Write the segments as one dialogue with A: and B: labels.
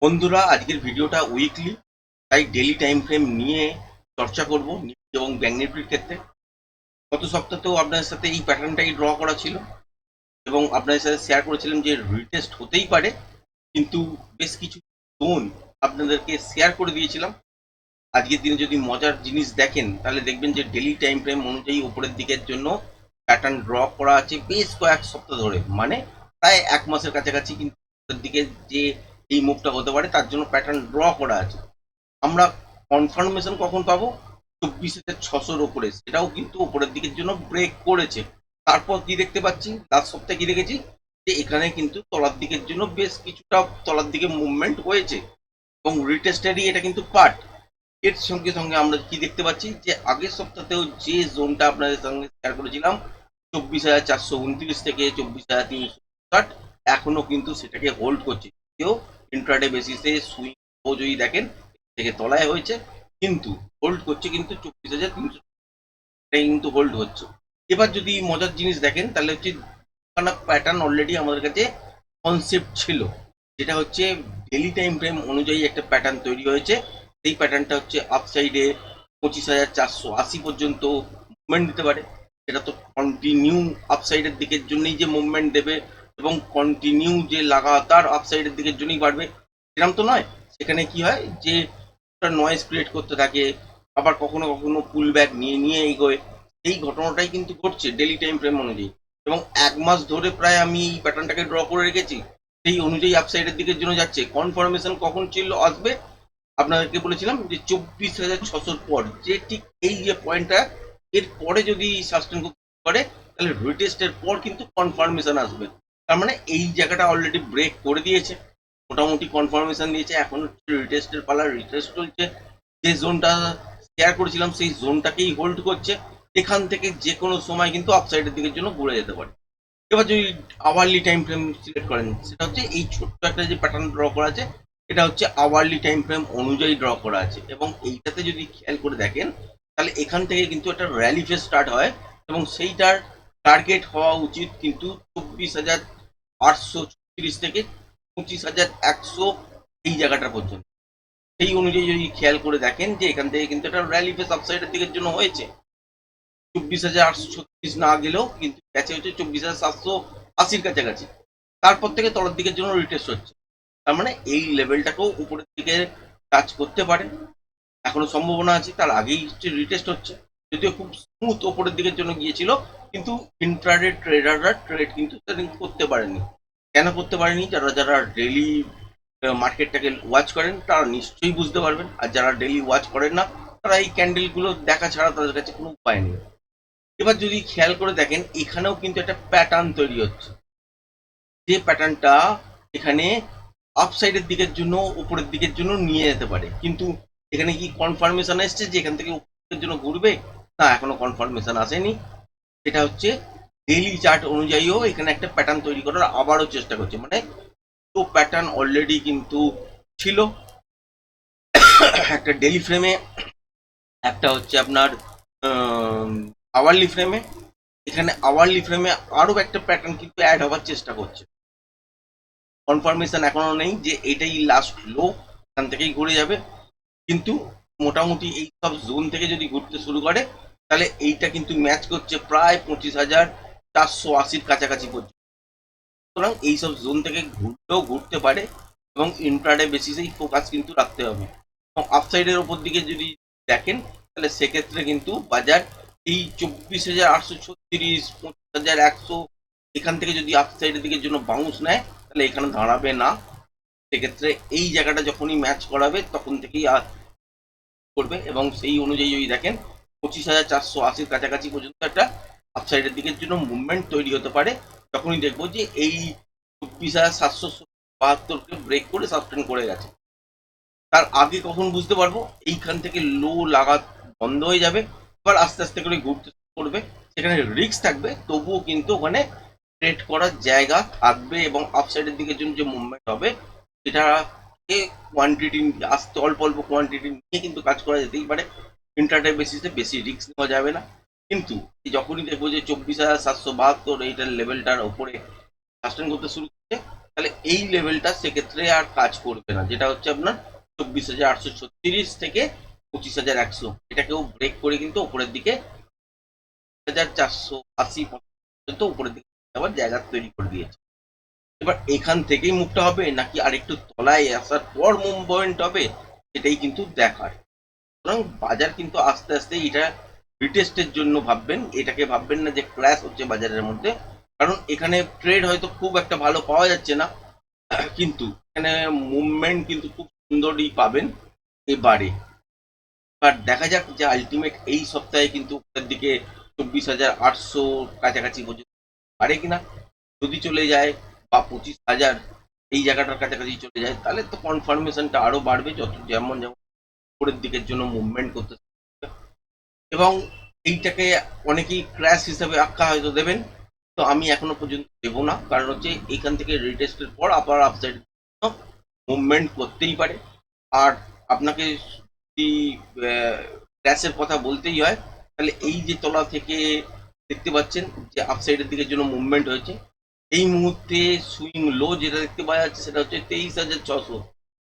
A: বন্ধুরা, আজকের ভিডিওটা উইকলি, তাই ডেলি টাইম ফ্রেম নিয়ে চর্চা করব নিফটি এবং ব্যাংক নিফটির ক্ষেত্রে। গত সপ্তাহেও আপনাদের সাথে এই প্যাটার্নটাই ড্র করা ছিল এবং আপনাদের সাথে শেয়ার করেছিলাম যে রিটেস্ট হতেই পারে, কিন্তু বেশ কিছু জোন আপনাদেরকে শেয়ার করে দিয়েছিলাম। আজকের দিনে যদি মজার জিনিস দেখেন তাহলে দেখবেন যে ডেলি টাইম ফ্রেম অনুযায়ী উপরের দিকের জন্য প্যাটার্ন ড্র করা আছে বেশ কয়েক সপ্তাহ ধরে, মানে প্রায় এক মাসের কাছাকাছি। কিন্তু উপরের দিকে যে এই মুভটা হতে পারে তার জন্য প্যাটার্ন ড্র করা আছে। আমরা কনফার্মেশন কখন পাবো? 24,600-র ওপরে, সেটাও কিন্তু উপরের দিকের জন্য ব্রেক করেছে। তারপর কি দেখতে পাচ্ছি, লাস্ট সপ্তাহে কি দেখেছি, যে এখানে কিন্তু তলার দিকের জন্য বেশ কিছুটা তলার দিকে মুভমেন্ট হয়েছে এবং রিটেস্টেরই এটা কিন্তু পার্ট। এর সঙ্গে সঙ্গে আমরা কি দেখতে পাচ্ছি, যে আগের সপ্তাহেও যে জোনটা আপনাদের সঙ্গে শেয়ার করেছিলাম 24,429 থেকে 24,360, এখনো কিন্তু সেটাকে হোল্ড করছে। কেউ ইন্ট্রাডে বেসিসে সুইং যদি দেখেন থেকে তলায় হয়েছে, কিন্তু হোল্ড করছে কিন্তু 24,300 কিন্তু হোল্ড হচ্ছে। এবার যদি মজার জিনিস দেখেন তাহলে হচ্ছে প্যাটার্ন অলরেডি আমাদের কাছে কনসেপ্ট ছিল, যেটা হচ্ছে ডেলি টাইম ফ্রেম অনুযায়ী একটা প্যাটার্ন তৈরি হয়েছে। সেই প্যাটার্নটা হচ্ছে আপসাইডে 25,480 পর্যন্ত মুভমেন্ট দিতে পারে। সেটা তো কন্টিনিউ আপসাইডের দিকের জন্যই যে মুভমেন্ট দেবে এবং কন্টিনিউ যে লাগাতার আপসাইডের দিকের জন্যই বাড়বে, সেরকম তো নয়। সেখানে কি হয় যে নয়েজ ক্রিয়েট করতে থাকে, আবার কখনো কখনো পুল ব্যাক নিয়ে নিয়ে এগোয়। এই ঘটনাটাই কিন্তু ঘটছে ডেলি টাইম ফ্রেম অনুযায়ী, এবং এক মাস ধরে প্রায় আমি এই প্যাটার্নটাকে ড্র করে রেখেছি। সেই অনুযায়ী আপসাইডের দিকের জন্য যাচ্ছে। কনফার্মেশন কখন ছিল আসবে আপনাদেরকে বলেছিলাম যে 24,600-র পর, যে ঠিক এই যে পয়েন্টটা, এর পরে যদি সাস্টেন করতে পারে তাহলে রিটেস্টের পর কিন্তু কনফার্মেশন আসবে। তার মানে এই জায়গাটা অলরেডি ব্রেক করে দিয়েছে, মোটামুটি কনফার্মেশন দিয়েছে। এখন হচ্ছে রিটেস্টের পালা, রিটেস্ট চলছে। যে জোনটা শেয়ার করেছিলাম সেই জোনটাকেই হোল্ড করছে। এখান থেকে যে কোনো সময় কিন্তু আপসাইডের দিকের জন্য ঘুরে যেতে পারে। এবার যদি আওয়ারলি টাইম ফ্রেম সিলেক্ট করেন, সেটা হচ্ছে এই ছোট্ট একটা যে প্যাটার্ন ড্র করা আছে, এটা হচ্ছে আওয়ারলি টাইম ফ্রেম অনুযায়ী ড্র করা আছে। এবং এইটাতে যদি খেয়াল করে দেখেন তাহলে এখান থেকে কিন্তু একটা র্যালি ফেজ স্টার্ট হয় এবং সেইটার টার্গেট হওয়া উচিত কিন্তু 24,836 থেকে 25,100, এই জায়গাটা পর্যন্ত। সেই অনুযায়ী যদি খেয়াল করে দেখেন যে এখান থেকে কিন্তু একটা র্যালি ফেজ আপসাইডের দিকের জন্য হয়েছে। 24,836 না গেলেও কিন্তু গেছে হচ্ছে 24,780-র কাছাকাছি। তারপর থেকে তলার দিকের জন্য রিটেস্ট হচ্ছে। তার মানে এই লেভেলটাকেও উপরের দিকে টাচ করতে পারে, এখনো সম্ভাবনা আছে। তার আগেই হচ্ছে রিটেস্ট হচ্ছে, যদিও খুব স্মুথ ওপরের দিকের জন্য গিয়েছিল, কিন্তু ইন্ট্রাডে ট্রেডাররা ট্রেড কিন্তু সেদিন করতে পারেনি। কেন করতে পারেনি? যারা যারা ডেইলি মার্কেটটাকে ওয়াচ করেন তারা নিশ্চয়ই বুঝতে পারবেন, আর যারা ডেইলি ওয়াচ করেন না তারা এই ক্যান্ডেলগুলো দেখা ছাড়া তাদের কাছে কোনো উপায় নেই। এবার যদি খেয়াল করে দেখেন এখানেও কিন্তু একটা প্যাটার্ন তৈরি হচ্ছে, যে প্যাটার্নটা এখানে আপসাইডের দিকের জন্য উপরের দিকের জন্য নিয়ে যেতে পারে। কিন্তু এখানে কি কনফার্মেশন এসছে যে এখান থেকে উপরের জন্য ঘুরবে? না, এখনো কনফার্মেশন আসেনি। সেটা হচ্ছে ডেইলি চার্ট অনুযায়ীও এখানে একটা প্যাটার্ন তৈরি করার আবারও চেষ্টা করছে, মানে তো প্যাটার্ন অলরেডি কিন্তু ছিল একটা ডেইলি ফ্রেমে, একটা হচ্ছে আপনার আওয়ারলি ফ্রেমে। এখানে আওয়ারলি ফ্রেমে আরো একটা প্যাটার্ন কিন্তু অ্যাড হওয়ার চেষ্টা করছে। কনফার্মেশন এখনো নেই যে এটাই লাস্ট লো, এখান থেকেই ঘুরে যাবে। কিন্তু মোটামুটি এই সব জোন থেকে যদি ঘুরতে শুরু করে তাহলে এইটা কিন্তু ম্যাচ করছে প্রায় 25,480-র কাছাকাছি পর্যন্ত। সুতরাং এইসব জোন থেকে ঘুরতেও ঘুরতে পারে এবং ইন্ট্রাডে বেসিসেই ফোকাস কিন্তু রাখতে হবে। এবং আপসাইডের ওপর দিকে যদি দেখেন তাহলে সেক্ষেত্রে কিন্তু বাজার এই 24,836, 25,100, এখান থেকে যদি আপসাইডের দিকের জন্য বাউন্স নেয় তাহলে এখানে দাঁড়াবে না। সেক্ষেত্রে এই জায়গাটা যখনই ম্যাচ করাবে তখন থেকেই করবে, এবং সেই অনুযায়ী যদি দেখেন 25,480-র কাছাকাছি পর্যন্ত একটা আপসাইডের দিকের জন্য মুভমেন্ট তৈরি হতে পারে। তখনই দেখবো যে এই 24,772-কে ব্রেক করে সাস্টেন করে গেছে। তার আগে কখন বুঝতে পারবো? এইখান থেকে লো লাগা বন্ধ হয়ে যাবে, এবার আস্তে আস্তে করে ঘুরতে শুরু করবে। সেখানে রিস্ক থাকবে, তবুও কিন্তু ওখানে ট্রেড করার জায়গা থাকবে এবং আপসাইডের দিকের জন্য যে মুভমেন্ট হবে সেটাকে কোয়ান্টিটি আস্তে অল্প অল্প কোয়ান্টিটি নিয়ে কিন্তু কাজ করা যেতেই পারে। ইন্টারডে বেসিসে বেশি রিস্ক নেওয়া যাবে না। কিন্তু যখনই দেখবো যে 24,772 এইটার লেভেলটার ওপরে সাস্টেন করতে শুরু করছে, তাহলে এই লেভেলটা সেক্ষেত্রে আর কাজ করবে না, যেটা হচ্ছে আপনার 24,836 থেকে 25,100, এটাকেও ব্রেক করে কিন্তু উপরের দিকে 1,480 পর্যন্ত উপরের দিকে আবার জায়গা তৈরি করে দিয়েছে। এবার এখান থেকেই মুভটা হবে নাকি আরেকটু তলায় আসার পর মুভমেন্ট হবে, এটাই কিন্তু দেখার। সুতরাং বাজার কিন্তু আস্তে আস্তে এটা রিটেস্টের জন্য ভাববেন, এটাকে ভাববেন না যে ক্র্যাশ হচ্ছে বাজারের মধ্যে। কারণ এখানে ট্রেড হয়তো খুব একটা ভালো পাওয়া যাচ্ছে না, কিন্তু এখানে মুভমেন্ট কিন্তু খুব সুন্দরই পাবেন এবারে। এবার দেখা যাক যে আলটিমেট এই সপ্তাহে কিন্তু উপরের দিকে 24,800 কাছাকাছি পর্যন্ত পারে কিনা। যদি চলে যায় বা 25,000 এই জায়গাটার কাছাকাছি চলে যায়, তাহলে তো কনফার্মেশনটা আরো বাড়বে, যত যেমন যেমন উপরের দিকের জন্য মুভমেন্ট করতে থাকবে। এবং এইটাকে অনেকেই ক্র্যাশ হিসেবে আখ্যা হয়তো দেবেন, তো আমি এখনো পর্যন্ত দেবো না। কারণ হচ্ছে এইখান থেকে রিটেস্টের পর আবার আপসাইড মুভমেন্ট করতেই পারে। আর আপনাকে যদি ক্র্যাশের কথা বলতেই হয়, তাহলে এই যে তলা থেকে দেখতে পাচ্ছেন যে আপসাইডের দিকের জন্য মুভমেন্ট হয়েছে, এই মুহূর্তে সুইং লো যেটা দেখতে পাওয়া যাচ্ছে সেটা হচ্ছে 23,600।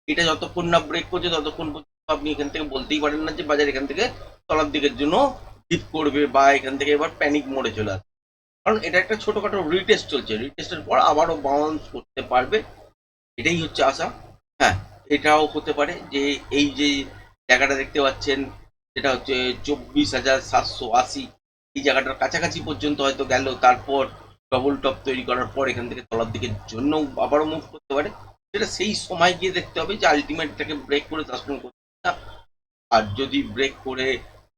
A: এটা যতক্ষণ না ব্রেক করছে ততক্ষণ পর্যন্ত আপনি এখান থেকে বলতেই পারেন না যে বাজার এখান থেকে তলার দিকের জন্য ডিপ করবে বা এখান থেকে এবার প্যানিক মোডে চলে আসবে। কারণ এটা একটা ছোটখাটো রিটেস্ট চলছে, রিটেস্টের পর আবারও বাউন্স করতে পারবে, এটাই হচ্ছে আশা। হ্যাঁ, এটাও হতে পারে যে এই যে জায়গাটা দেখতে পাচ্ছেন সেটা হচ্ছে 24,780, এই জায়গাটার কাছাকাছি পর্যন্ত হয়তো গেল, তারপর ডবল টপ তৈরি করার পর এখান থেকে তলার দিকের জন্য আবারও মুভ করতে পারে। সেটা সেই সময় গিয়ে দেখতে হবে যে আলটিমেটটাকে ব্রেক করে সাসপেন্ড করতে না। আর যদি ব্রেক করে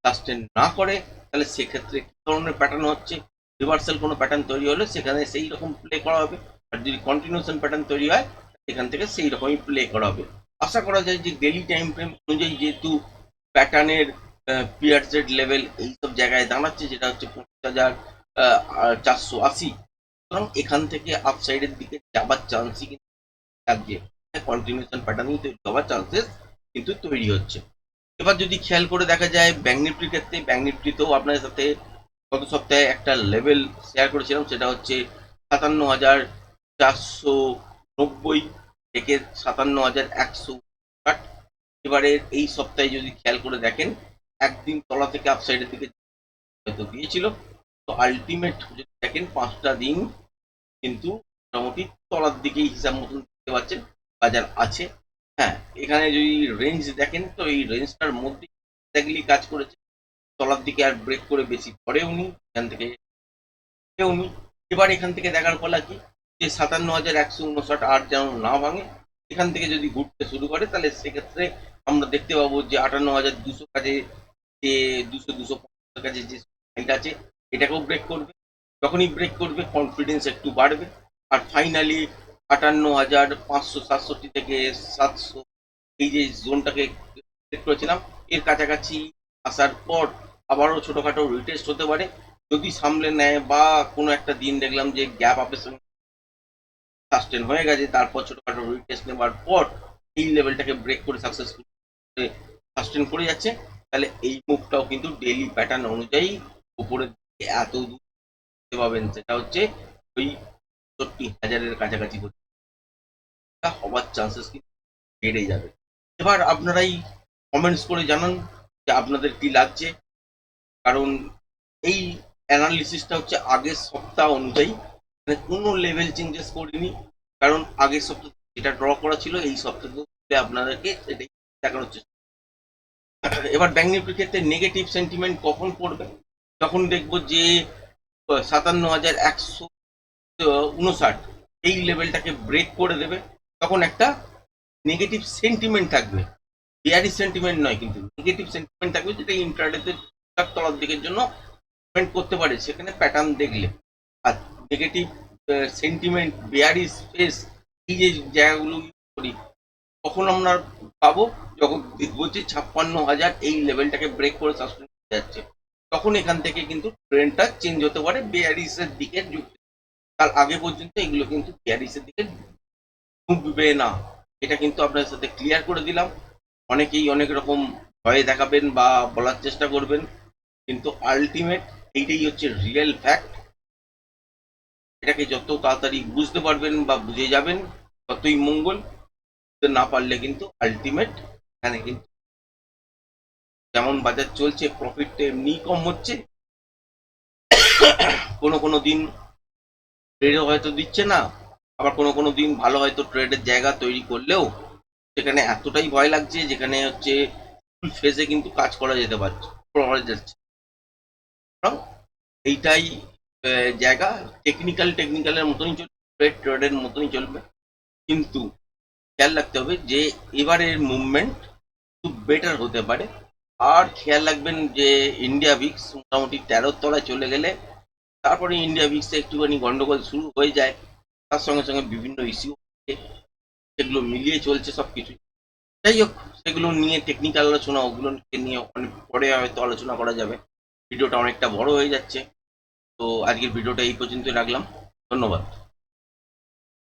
A: সাস্টেন না করে, তাহলে সেক্ষেত্রে কি ধরনের প্যাটার্ন হচ্ছে, রিভার্সাল কোনো প্যাটার্ন তৈরি হলে সেখানে সেই রকম প্লে করা হবে। আর যদি কন্টিনিউশন প্যাটার্ন তৈরি হয়, এখান থেকে সেই রকমই প্লে করা হবে। আশা করা যায় যে ডেলি টাইম ফ্রেম অনুযায়ী যেহেতু প্যাটার্নের পিয়ারজেড লেভেল এইসব জায়গায় দাঁড়াচ্ছে, যেটা হচ্ছে 25,480, সুতরাং এখান থেকে আপসাইডের দিকে যাবার চান্সই কিন্তু থাকছে, কন্টিনিউশন প্যাটার্নই তৈরি হওয়ার চান্সেস কিন্তু তৈরি হচ্ছে। এবার যদি খেয়াল করে দেখা যায় ব্যাঙ্ক নিফটির ক্ষেত্রে, ব্যাঙ্ক নিফটিতেও আপনাদের সাথে গত সপ্তাহে একটা লেভেল শেয়ার করেছিলাম, সেটা হচ্ছে 57,490 থেকে 57,160। এবারে এই সপ্তাহে যদি খেয়াল করে দেখেন, একদিন তলা থেকে আপসাইডের দিকে হয়তো গিয়েছিল, তো আলটিমেট যদি দেখেন 5টা দিন কিন্তু মোটামুটি তলার দিকেই হিসাব মতন দেখতে পাচ্ছেন বাজার আছে। হ্যাঁ, এখানে যদি রেঞ্জ দেখেন তো এই রেঞ্জটার মধ্যে এক্স্যাক্টলি কাজ করেছে, তলার দিকে আর ব্রেক করে বেশি পড়েওনি, এখান থেকে উনি। এবার এখান থেকে দেখার ফলা কি যে 57,159 আর যেন না ভাঙে, এখান থেকে যদি ঘুরতে শুরু করে, তাহলে সেক্ষেত্রে আমরা দেখতে পাবো যে 58,200 কাছে, যে 200-250 কাছে যে হাইট আছে, এটাকেও ব্রেক করবে। যখনই ব্রেক করবে কনফিডেন্স একটু বাড়বে। আর ফাইনালি 58,567 থেকে 700, এই যে জোনটাকে সেট করেছিলাম, এর কাছাকাছি আসার পর আবারও ছোটখাটো রিটেস্ট হতে পারে। যদি সামলে নেয় বা কোনো একটা দিন দেখলাম যে গ্যাপ আপের সঙ্গে সাস্টেন হয়ে গেছে, তারপর ছোটখাটো রিটেস্ট নেওয়ার পর এই লেভেলটাকে ব্রেক করে সাকসেসফুল সাস্টেন করে যাচ্ছে, তাহলে এই মুভটাও কিন্তু ডেইলি প্যাটার্ন অনুযায়ী উপরের দিকে এত দূর দেখতে পাবেন, সেটা হচ্ছে ওই 60,000-এর কাছাকাছি হওয়ার চান্সেস কিন্তু বেড়ে যাবে। এবার আপনারাই কমেন্টস করে জানান যে আপনাদের কি লাগছে। কারণ এই অ্যানালিসিসটা হচ্ছে আগের সপ্তাহ অনুযায়ী, মানে কোনো লেভেল চেঞ্জেস করিনি। কারণ আগের সপ্তাহ যেটা ড্র করা ছিল এই সপ্তাহে আপনাদেরকে সেটাই দেখানোর চেষ্টা। এবার ব্যাঙ্ক নিফটির ক্ষেত্রে নেগেটিভ সেন্টিমেন্ট কখন পড়বে, তখন দেখবো যে 57,159 এই লেভেলটাকে ব্রেক করে দেবে, তখন একটা নেগেটিভ সেন্টিমেন্ট থাকবে, বিয়ারি সেন্টিমেন্ট নয়, কিন্তু নেগেটিভ সেন্টিমেন্ট থাকবে, যেটা ইন্টারডেতে তলার দিকের জন্য পেমেন্ট করতে পারে সেখানে প্যাটার্ন দেখলে। আর নেগেটিভ সেন্টিমেন্ট, বেয়ারি স্পেস, এই যে জায়গাগুলো করি, তখন আমরা পাবো যখন দেখবো যে 56,000 এই লেভেলটাকে ব্রেক করে সাসপেন্ড যাচ্ছে, তখন এখান থেকে কিন্তু ট্রেন্ডটা চেঞ্জ হতে পারে বেয়ারিসের দিকে ঝুঁকতে। তার আগে পর্যন্ত এগুলো কিন্তু বেয়ারিসের দিকে ঝুঁকবে না, এটা কিন্তু আপনাদের সাথে ক্লিয়ার করে দিলাম। অনেকেই অনেক রকম ভয় দেখাবেন বা বলার চেষ্টা করবেন, কিন্তু আলটিমেট এইটাই হচ্ছে রিয়েল ফ্যাক্ট। এটাকে যত তাড়াতাড়ি বুঝতে পারবেন বা বুঝে যাবেন, ততই মঙ্গল। তো না পারলে কিন্তু আলটিমেট এখানে কিন্তু যেমন বাজার চলছে প্রফিটটা এমনিই কম হচ্ছে, কোনো কোনো দিন ট্রেডও হয়তো দিচ্ছে না, আবার কোনো কোনো দিন ভালো হয়তো ট্রেডের জায়গা তৈরি করলেও সেখানে এতটাই ভয় লাগছে যেখানে হচ্ছে ফুল ফেজে কিন্তু কাজ করা যেতে পারছে, করা যাচ্ছে। কারণ এইটাই জায়গা টেকনিক্যালের মতনই চলবে, ট্রেডের মতনই চলবে, কিন্তু খেয়াল রাখতে হবে যে এবারের মুভমেন্ট খুব বেটার হতে পারে। আর খেয়াল রাখবেন যে ইন্ডিয়া ভিক্স মোটামুটি 13 তলায় চলে গেলে তারপরে ইন্ডিয়া ভিক্সে একটুখানি গন্ডগোল শুরু হয়ে যায়, তার সঙ্গে সঙ্গে বিভিন্ন ইস্যু সেগুলো মিলিয়ে চলছে সবকিছু। যাই হোক, সেগুলো নিয়ে টেকনিক্যাল আলোচনা ওগুলোকে নিয়ে অনেক পরে হয়তো আলোচনা করা যাবে। ভিডিওটা অনেকটা বড় হয়ে যাচ্ছে, তো আজকের ভিডিওটা এই পর্যন্তই রাখলাম। ধন্যবাদ।